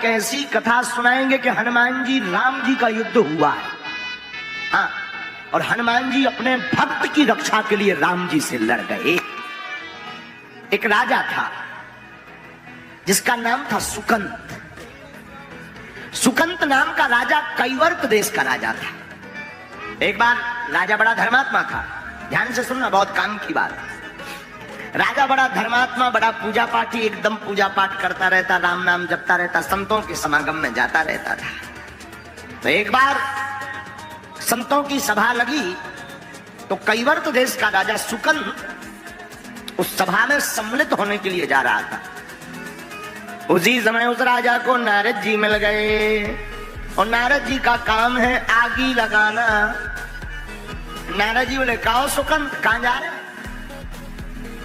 एक ऐसी कथा सुनाएंगे कि हनुमान जी राम जी का युद्ध हुआ है। हाँ, और हनुमान जी अपने भक्त की रक्षा के लिए राम जी से लड़ गए। एक राजा था जिसका नाम था सुकंत। सुकंत नाम का राजा कैवर्त देश का राजा था। एक बार राजा बड़ा धर्मात्मा था। ध्यान से सुनना, बहुत काम की बात है। राजा बड़ा धर्मात्मा, बड़ा पूजा पाठी, एकदम पूजा पाठ करता रहता, राम नाम जपता रहता, संतों के समागम में जाता रहता था। तो एक बार संतों की सभा लगी तो कैवर्त देश का राजा सुकंत उस सभा में सम्मिलित होने के लिए जा रहा था। उसी समय उस राजा को नारद जी मिल गए और नारद जी का काम है आगी लगाना। नारद जी बोले, कहो सुकंत, कहां जा रहे?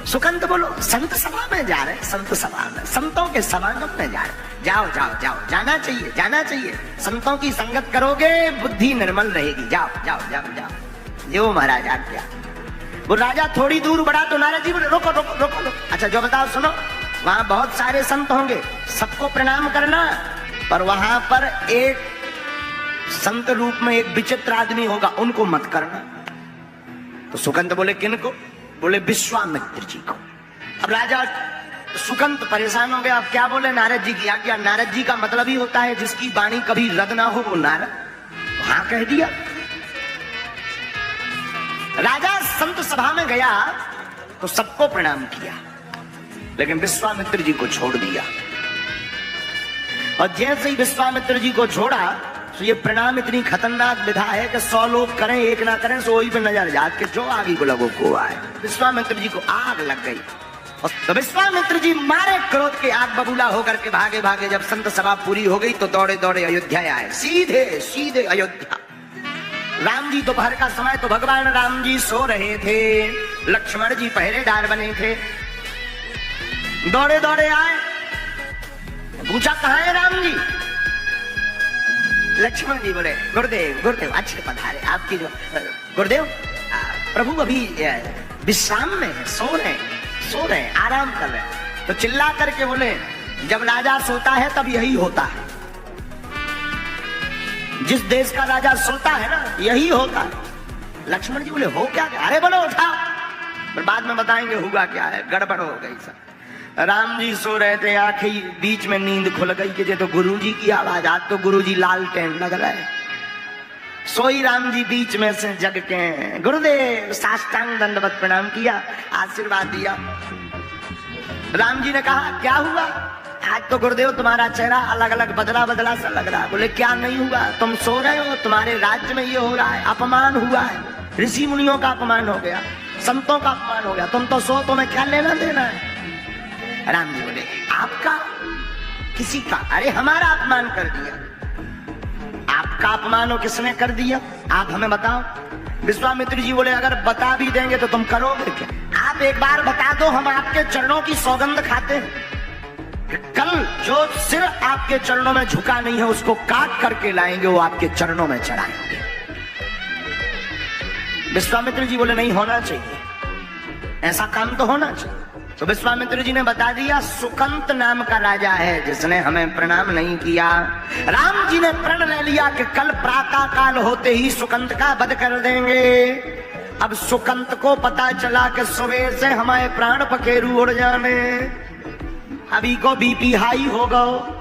सुकंत बोलो, संत सभा में जा रहे, संत सभा में, संतों के समागम में जा रहे। जाओ जाओ जाओ, जाना चाहिए, जाना चाहिए। संतों की संगत करोगे बुद्धि निर्मल रहेगी। जाओ जाओ जाओ जाओ। जो महाराज आज्ञा। वो राजा थोड़ी दूर बढ़ा तो नारद जी बोले, रोको रोको रोको रोको। अच्छा जो बताओ, सुनो, वहां बहुत सारे संत होंगे, सबको प्रणाम करना, पर वहां पर एक संत रूप में एक विचित्र आदमी होगा, उनको मत करना। तो सुकंत बोले, किनको? बोले, विश्वामित्र जी को। अब राजा सुकंत परेशान हो गया, अब क्या बोले? नारद जी की आज्ञा। नारद जी का मतलब ही होता है जिसकी वाणी कभी रद्द ना हो वो नारद। हाँ कह दिया। राजा संत सभा में गया तो सबको प्रणाम किया, लेकिन विश्वामित्र जी को छोड़ दिया। और जैसे ही विश्वामित्र जी को छोड़ा तो ये प्रणाम इतनी खतरनाक विधा है कि 100 लोग करें, एक ना करें, सो वही पे नजर जात के जो आगे को लगो को आए। विश्वामित्र जी को आग लग गई और तो विश्वामित्र जी मारे क्रोध के आग बबूला होकर के भागे भागे। जब संत सभा पूरी हो गई तो दौड़े दौड़े अयोध्या आए, सीधे सीधे अयोध्या। राम जी दोपहर का समय, तो भगवान राम जी सो रहे थे, लक्ष्मण जी पहरेदार बने थे। दौड़े दौड़े आए, पूछा कहाँ है राम जी? लक्ष्मण जी बोले, गुरुदेव गुरुदेव अच्छे पधारे। आपकी जो गुरुदेव प्रभु अभी विश्राम में है, सो रहे हैं, आराम कर रहे हैं। तो चिल्ला करके बोले, जब राजा सोता है तब यही होता है। जिस देश का राजा सोता है ना, यही होता है। लक्ष्मण जी बोले, हो क्या? अरे बोलो उठा, पर बाद में बताएंगे हुआ क्या है। गड़बड़ हो गई सब। राम जी सो रहे थे, आंखें बीच में नींद खुल गई कि तो गुरुजी की आवाज। आज तो गुरुजी लालटेन लग रहा है। सोई राम जी बीच में से जग के, गुरुदेव साष्टांग दंडवत प्रणाम किया, आशीर्वाद दिया। राम जी ने कहा, क्या हुआ? आज तो गुरुदेव तुम्हारा चेहरा अलग अलग बदला बदला सा लग रहा है। बोले, क्या नहीं हुआ? तुम सो रहे हो, तुम्हारे राज्य में ये हो रहा है, अपमान हुआ है, ऋषि मुनियों का अपमान हो गया, संतों का अपमान हो गया, तुम तो सो, तुम्हें क्या लेना देना है? राम जी बोले, आपका? किसी का? अरे हमारा अपमान कर दिया। आपका अपमान हो किसने कर दिया? आप हमें बताओ। विश्वामित्र जी बोले, अगर बता भी देंगे तो तुम करोगे क्या? आप एक बार बता दो, हम आपके चरणों की सौगंध खाते हैं। कल जो सिर आपके चरणों में झुका नहीं है उसको काट करके लाएंगे, वो आपके चरणों में चढ़ाएंगे। विश्वामित्र जी बोले, नहीं होना चाहिए, ऐसा काम तो होना चाहिए। तो विश्वामित्र जी ने बता दिया, सुकंत नाम का राजा है जिसने हमें प्रणाम नहीं किया। राम जी ने प्रण ले लिया कि कल प्रातः काल होते ही सुकंत का वध कर देंगे। अब सुकंत को पता चला कि सुबह से हमारे प्राण पखेरु उड़ जाने, अभी को बीपी हाई हो गो।